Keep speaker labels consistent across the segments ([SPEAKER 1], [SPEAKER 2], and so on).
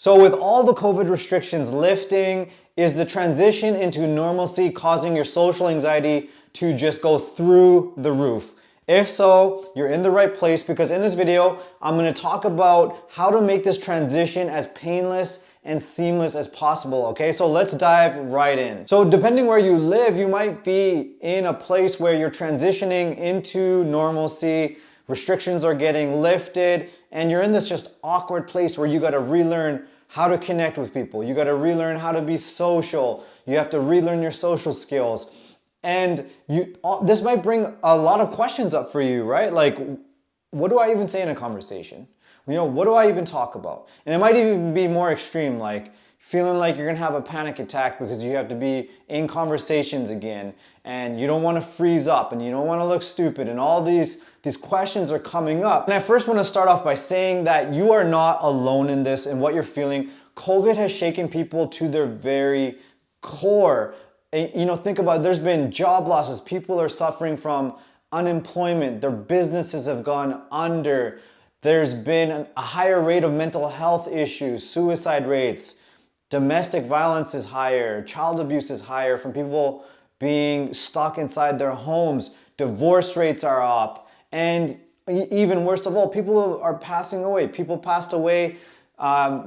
[SPEAKER 1] So with all the COVID restrictions lifting, is the transition into normalcy causing your social anxiety to just go through the roof? If so, you're in the right place, because in this video, I'm going to talk about how to make this transition as painless and seamless as possible, okay? So let's dive right in. So depending where you live, you might be in a place where you're transitioning into normalcy, restrictions are getting lifted, and you're in this just awkward place where you got to relearn how to connect with people. You got to relearn how to be social. You have to relearn your social skills. And this might bring a lot of questions up for you, right? Like, what do I even say in a conversation? What do I even talk about? And it might even be more extreme, like feeling like you're gonna have a panic attack because you have to be in conversations again, and you don't wanna freeze up, and you don't wanna look stupid, and all these questions are coming up. And I first wanna start off by saying that you are not alone in this and what you're feeling. COVID has shaken people to their very core. Think about it. There's been job losses. People are suffering from unemployment. Their businesses have gone under. There's been a higher rate of mental health issues, suicide rates, domestic violence is higher, child abuse is higher from people being stuck inside their homes, divorce rates are up, and even worst of all, people are passing away. People passed away.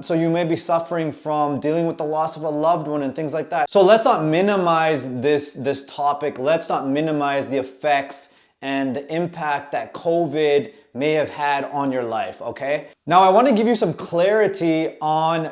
[SPEAKER 1] So you may be suffering from dealing with the loss of a loved one and things like that. So let's not minimize this topic. Let's not minimize the effects and the impact that COVID may have had on your life, okay? Now I wanna give you some clarity on,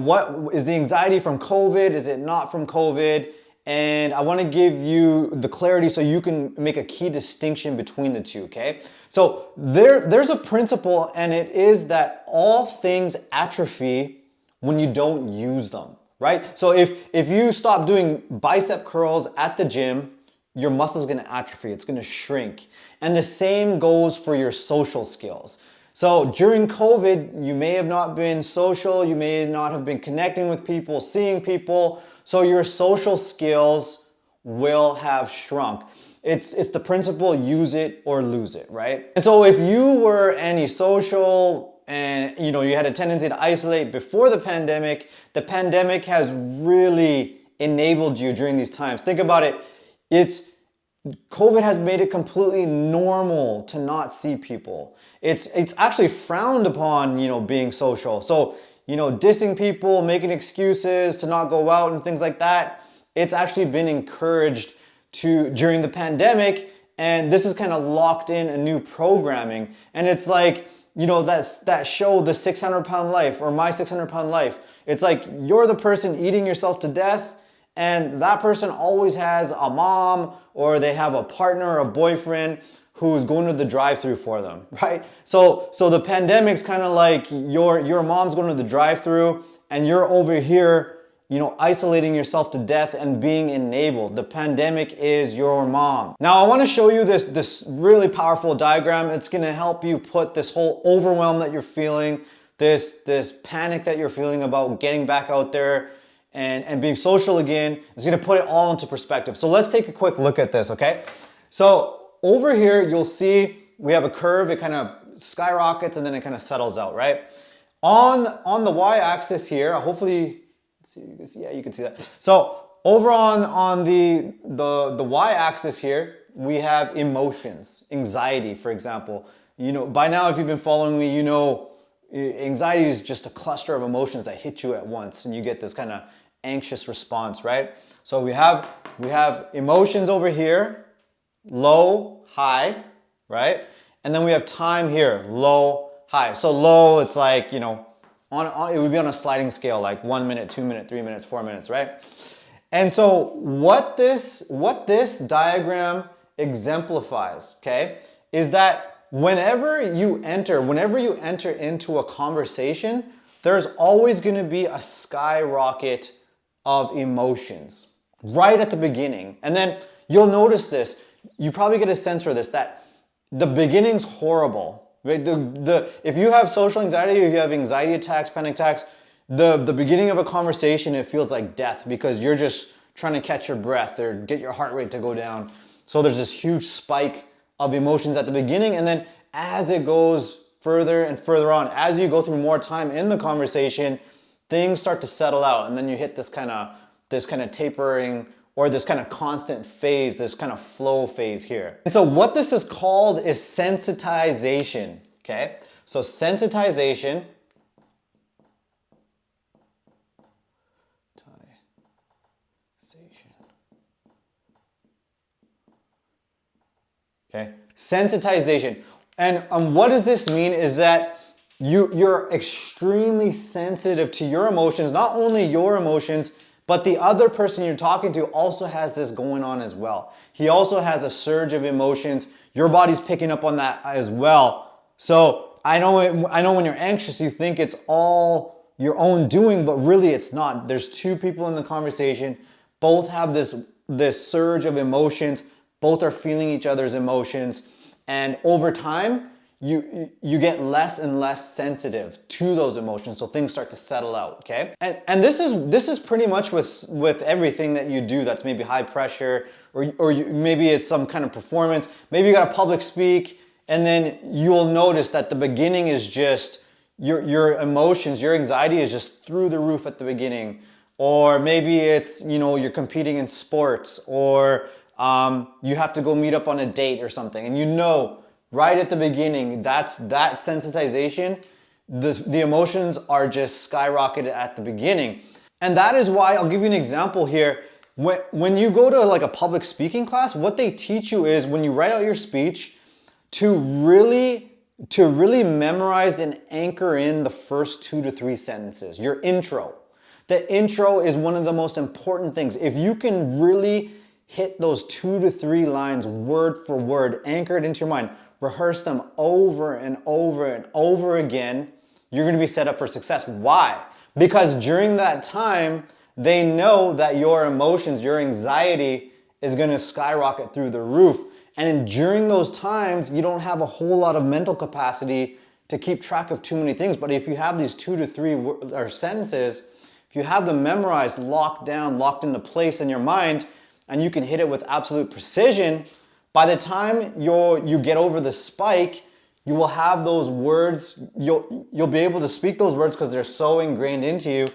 [SPEAKER 1] what is the anxiety from COVID? Is it not from COVID? And I wanna give you the clarity so you can make a key distinction between the two, okay? So there's a principle, and it is that all things atrophy when you don't use them, right? So if you stop doing bicep curls at the gym, your muscle's gonna atrophy, it's gonna shrink. And the same goes for your social skills. So during COVID, you may have not been social, you may not have been connecting with people, seeing people, so your social skills will have shrunk. It's the principle, use it or lose it, right? And so if you were antisocial and you had a tendency to isolate before the pandemic has really enabled you during these times. Think about it. COVID has made it completely normal to not see people. It's actually frowned upon, being social. So, dissing people, making excuses to not go out and things like that, it's actually been encouraged during the pandemic, and this has kind of locked in a new programming. And it's like, that show, The 600-Pound Life, or My 600-Pound Life. It's like you're the person eating yourself to death, and that person always has a mom, or they have a partner or a boyfriend who's going to the drive-thru for them, right? So the pandemic's kind of like your mom's going to the drive-thru, and you're over here, isolating yourself to death and being enabled. The pandemic is your mom. Now I want to show you this really powerful diagram. It's going to help you put this whole overwhelm that you're feeling, this panic that you're feeling about getting back out there and being social again. It's going to put it all into perspective. So let's take a quick look at this, okay? So over here, you'll see we have a curve. It kind of skyrockets and then it kind of settles out, right? On the y-axis here, hopefully, you can see that. So over on the y-axis here, we have emotions, anxiety, for example. By now, if you've been following me, anxiety is just a cluster of emotions that hit you at once, and you get this kind of anxious response, right? So we have emotions over here, low, high, right? And then we have time here, low, high. So low, it's like, it would be on a sliding scale, like 1 minute, 2 minutes, 3 minutes, 4 minutes, right? And so what this diagram exemplifies, okay, is that whenever you enter into a conversation, there's always going to be a skyrocket of emotions right at the beginning. And then you'll notice this, you probably get a sense for this, that the beginning's horrible. Right? If you have social anxiety, or you have anxiety attacks, panic attacks, the beginning of a conversation, it feels like death because you're just trying to catch your breath or get your heart rate to go down. So there's this huge spike of emotions at the beginning, and then as it goes further and further on, as you go through more time in the conversation, things start to settle out, and then you hit this kind of tapering, or this kind of constant phase, this kind of flow phase here. And so what this is called is sensitization, okay? So sensitization, okay? Sensitization. And what does this mean is that you're extremely sensitive to your emotions, not only your emotions, but the other person you're talking to also has this going on as well. He also has a surge of emotions. Your body's picking up on that as well. So I know when you're anxious, you think it's all your own doing, but really it's not. There's two people in the conversation. Both have this surge of emotions. Both are feeling each other's emotions. And over time, you get less and less sensitive to those emotions, so things start to settle out, okay? And this is pretty much with everything that you do that's maybe high pressure, or maybe it's some kind of performance. Maybe you got a public speak, and then you'll notice that the beginning is just your emotions, your anxiety is just through the roof at the beginning. Or maybe it's, you're competing in sports, or you have to go meet up on a date or something, and right at the beginning, that sensitization, the emotions are just skyrocketed at the beginning. And that is why, I'll give you an example here. When you go to like a public speaking class, what they teach you is when you write out your speech, to really memorize and anchor in the first 2 to 3 sentences, your intro. The intro is one of the most important things. If you can really hit those 2 to 3 lines word for word, anchored into your mind, rehearse them over and over and over again, you're going to be set up for success. Why? Because during that time, they know that your emotions, your anxiety is going to skyrocket through the roof. And during those times, you don't have a whole lot of mental capacity to keep track of too many things. But if you have these 2 to 3 sentences, if you have them memorized, locked down, locked into place in your mind, and you can hit it with absolute precision, by the time you get over the spike, you will have those words, you'll be able to speak those words because they're so ingrained into you,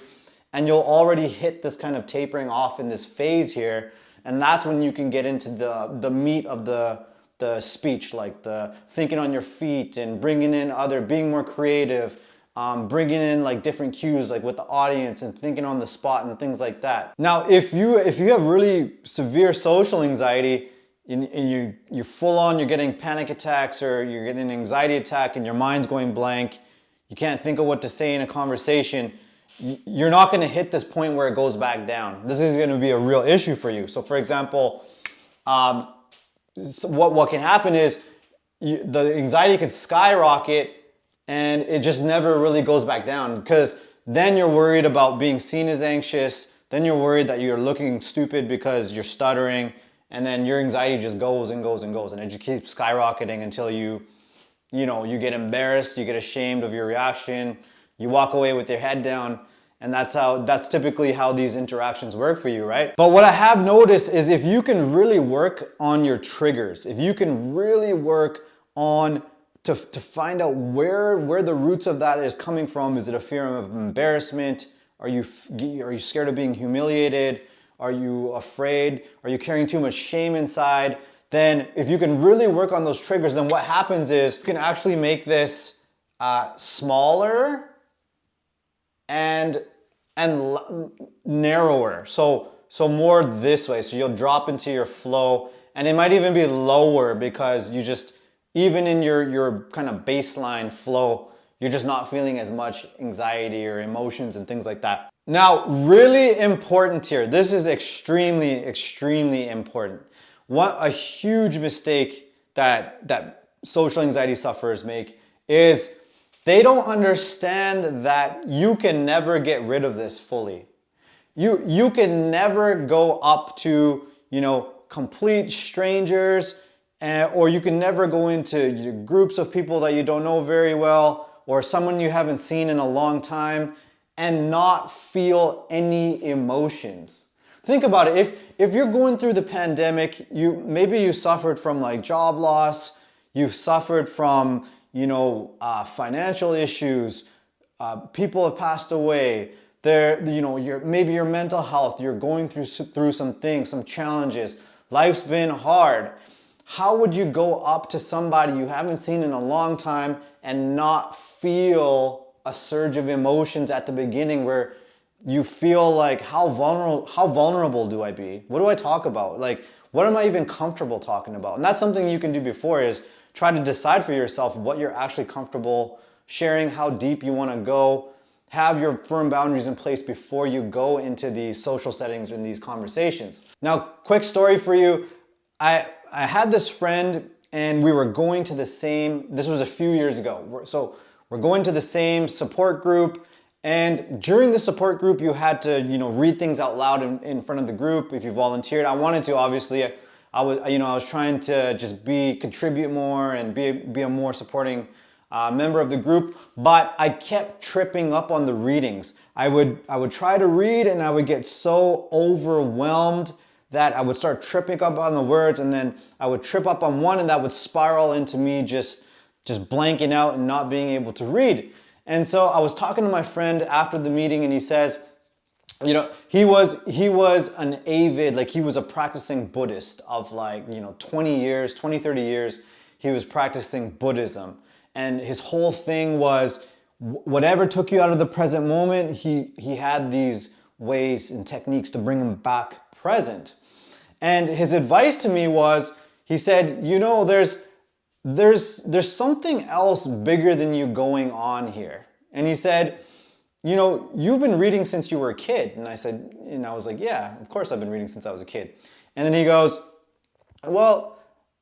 [SPEAKER 1] and you'll already hit this kind of tapering off in this phase here, and that's when you can get into the meat of the speech, like the thinking on your feet and bringing in being more creative, bringing in like different cues, like with the audience and thinking on the spot and things like that. Now, if you have really severe social anxiety, and you're full on, you're getting panic attacks, or you're getting an anxiety attack and your mind's going blank, you can't think of what to say in a conversation, you're not going to hit this point where it goes back down. This is going to be a real issue for you. So for example, what can happen is the anxiety can skyrocket and it just never really goes back down, because then you're worried about being seen as anxious, then you're worried that you're looking stupid because you're stuttering, and then your anxiety just goes and goes and goes, and it just keeps skyrocketing until you get embarrassed, you get ashamed of your reaction, you walk away with your head down, and that's typically how these interactions work for you, right? But what I have noticed is if you can really work on your triggers, if you can really work on to find out where the roots of that is coming from. Is it a fear of embarrassment? Are you scared of being humiliated? Are you afraid? Are you carrying too much shame inside? Then if you can really work on those triggers, then what happens is you can actually make this smaller and narrower. So more this way. So you'll drop into your flow, and it might even be lower because you just, even in your kind of baseline flow, you're just not feeling as much anxiety or emotions and things like that. Now, really important here, this is extremely, extremely important. What a huge mistake that social anxiety sufferers make is they don't understand that you can never get rid of this fully. You can never go up to, complete strangers, or you can never go into groups of people that you don't know very well, or someone you haven't seen in a long time, and not feel any emotions. Think about it. If you're going through the pandemic, maybe you suffered from like job loss, you've suffered from financial issues, people have passed away, maybe your mental health, you're going through some things, some challenges. Life's been hard. How would you go up to somebody you haven't seen in a long time and not feel a surge of emotions at the beginning where you feel like, how vulnerable do I be? What do I talk about? Like, what am I even comfortable talking about? And that's something you can do before, is try to decide for yourself what you're actually comfortable sharing, how deep you want to go. Have your firm boundaries in place before you go into these social settings or in these conversations. Now, quick story for you. I had this friend and we were going to the same, this was a few years ago. So we're going to the same support group, and during the support group you had to, read things out loud in front of the group if you volunteered. I wanted to, obviously. I was trying to just contribute more and be a more supporting member of the group, but I kept tripping up on the readings. I would try to read and I would get so overwhelmed that I would start tripping up on the words, and then I would trip up on one and that would spiral into me just blanking out and not being able to read. And so I was talking to my friend after the meeting, and he says, he was an avid, like he was a practicing Buddhist of 20 years, 20, 30 years, he was practicing Buddhism. And his whole thing was, whatever took you out of the present moment, he had these ways and techniques to bring him back present. And his advice to me was, he said, there's something else bigger than you going on here. And he said, you've been reading since you were a kid. And I was like, yeah, of course I've been reading since I was a kid. And then he goes, well,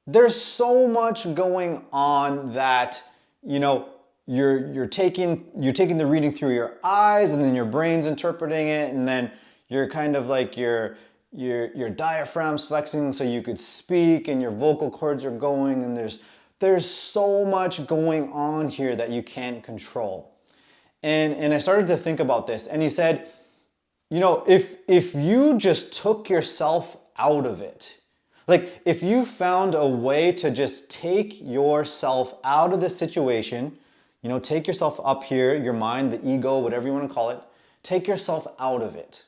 [SPEAKER 1] there's so much going on that, you're taking the reading through your eyes, and then your brain's interpreting it, and then you're kind of like your diaphragm's flexing so you could speak, and your vocal cords are going, and there's so much going on here that you can't control. And I started to think about this, and he said, if you just took yourself out of it, like if you found a way to just take yourself out of the situation, take yourself up here, your mind, the ego, whatever you want to call it, take yourself out of it.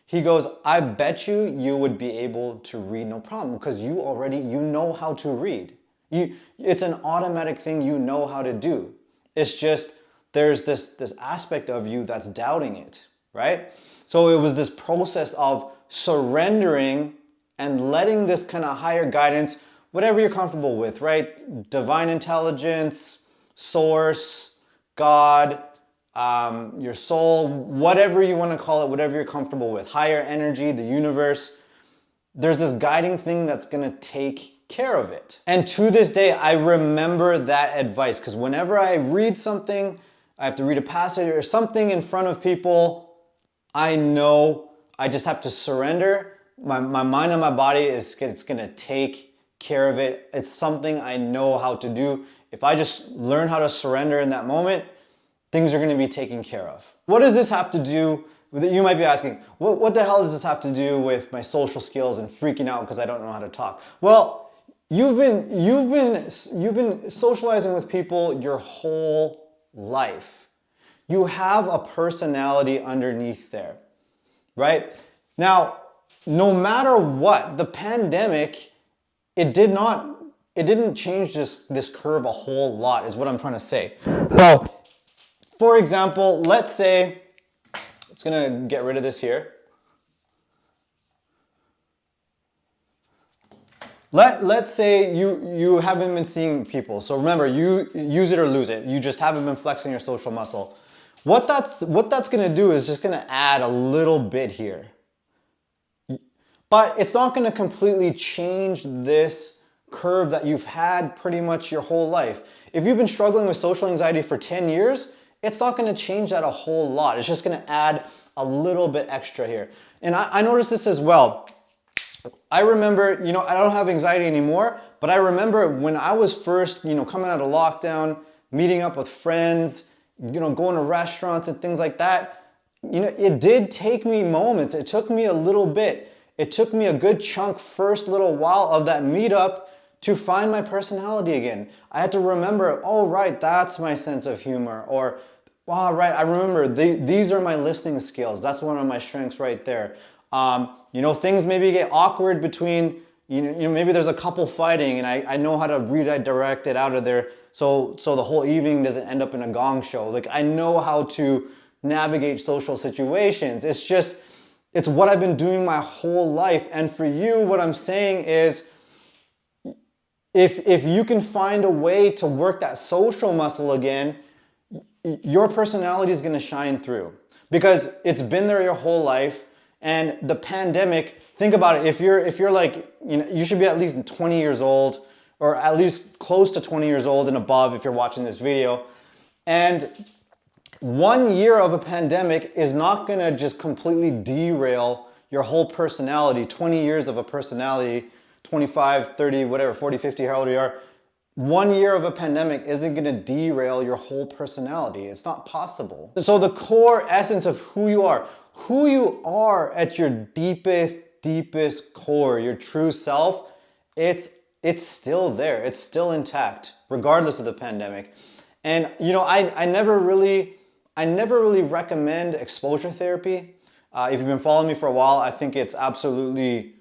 [SPEAKER 1] He goes, I bet you would be able to read no problem, because you know how to read. It's an automatic thing you know how to do. It's just, there's this aspect of you that's doubting it, right? So it was this process of surrendering and letting this kind of higher guidance, whatever you're comfortable with, right? Divine intelligence, source, God, your soul, whatever you want to call it, whatever you're comfortable with, higher energy, the universe. There's this guiding thing that's going to take care of it. And to this day, I remember that advice, because whenever I read something, I have to read a passage or something in front of people, I know I just have to surrender. My mind and my body it's going to take care of it. It's something I know how to do. If I just learn how to surrender in that moment, things are going to be taken care of. What does this have to do with it? You might be asking, what the hell does this have to do with my social skills and freaking out because I don't know how to talk? Well, you've been socializing with people your whole life. You have a personality underneath there, right? Now, no matter what, the pandemic, it didn't change this curve a whole lot, is what I'm trying to say. So, for example, let's say, it's gonna get rid of this here. Let's say you haven't been seeing people. So remember, you use it or lose it. You just haven't been flexing your social muscle. What that's gonna do is just gonna add a little bit here. But it's not gonna completely change this curve that you've had pretty much your whole life. If you've been struggling with social anxiety for 10 years, it's not gonna change that a whole lot. It's just gonna add a little bit extra here. And I noticed this as well. I remember, I don't have anxiety anymore, but I remember when I was first, coming out of lockdown, meeting up with friends, going to restaurants and things like that, it did take me moments. It took me a little bit. It took me a good chunk, first little while of that meetup to find my personality again. I had to remember, oh, right, that's my sense of humor, or right, I remember, these are my listening skills. That's one of my strengths right there. You know, things maybe get awkward between, maybe there's a couple fighting and I know how to redirect it out of there so the whole evening doesn't end up in a gong show. Like, I know how to navigate social situations. It's what I've been doing my whole life. And for you, what I'm saying is, if you can find a way to work that social muscle again, your personality is going to shine through because it's been there your whole life. And the pandemic, think about it. If you're like, you should be at least 20 years old or at least close to 20 years old and above if you're watching this video. And 1 year of a pandemic is not going to just completely derail your whole personality. 20 years of a personality, 25, 30, whatever, 40, 50, how old you are. 1 year of a pandemic isn't going to derail your whole personality. It's not possible. So the core essence of who you are at your deepest core, your true self, it's still there. It's still intact, regardless of the pandemic. And I never really recommend exposure therapy. If you've been following me for a while, I think it's absolutely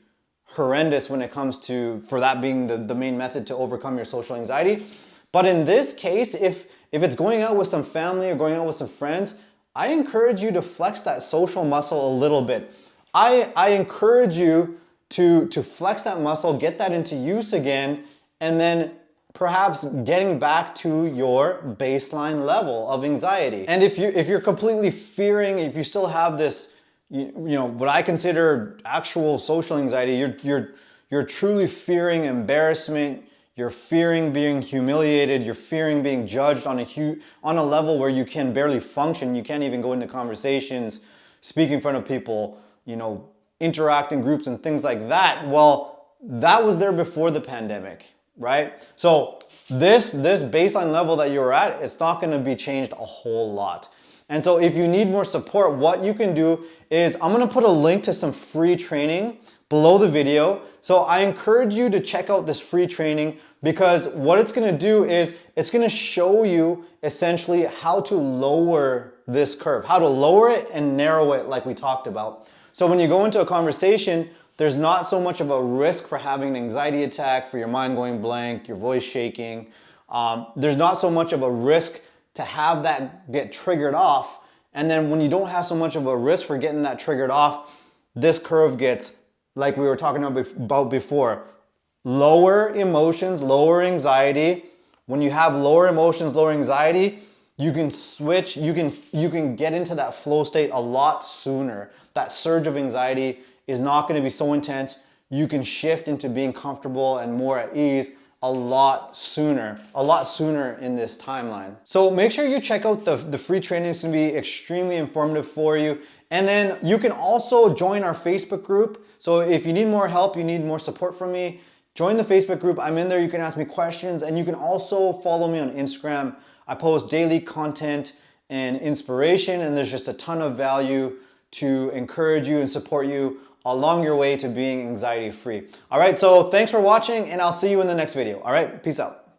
[SPEAKER 1] horrendous when it comes to, for that being the main method to overcome your social anxiety. But in this case, if it's going out with some family or going out with some friends, I encourage you to flex that social muscle a little bit. I encourage you to flex that muscle, get that into use again, and then perhaps getting back to your baseline level of anxiety. And if you're completely fearing, if you still have this, what I consider actual social anxiety, you're truly fearing embarrassment, you're fearing being humiliated, you're fearing being judged on a level where you can barely function, you can't even go into conversations, speak in front of people, interact in groups and things like that. Well, that was there before the pandemic, right? So this baseline level that you're at, it's not going to be changed a whole lot. And so if you need more support, what you can do is I'm going to put a link to some free training below the video. So I encourage you to check out this free training because what it's going to do is it's going to show you essentially how to lower this curve, how to lower it and narrow it like we talked about. So when you go into a conversation, there's not so much of a risk for having an anxiety attack, for your mind going blank, your voice shaking. There's not so much of a risk to have that get triggered off. And then when you don't have so much of a risk for getting that triggered off, this curve gets, like we were talking about before, lower emotions, lower anxiety. When you have lower emotions, lower anxiety, you can switch, you can get into that flow state a lot sooner. That surge of anxiety is not going to be so intense. You can shift into being comfortable and more at ease a lot sooner in this timeline. So make sure you check out the free training. It's going to be extremely informative for you. And then you can also join our Facebook group. So if you need more help, you need more support from me, join the Facebook group. I'm in there. You can ask me questions and you can also follow me on Instagram. I post daily content and inspiration, and there's just a ton of value to encourage you and support you along your way to being anxiety free. All right, so thanks for watching and I'll see you in the next video. All right, peace out.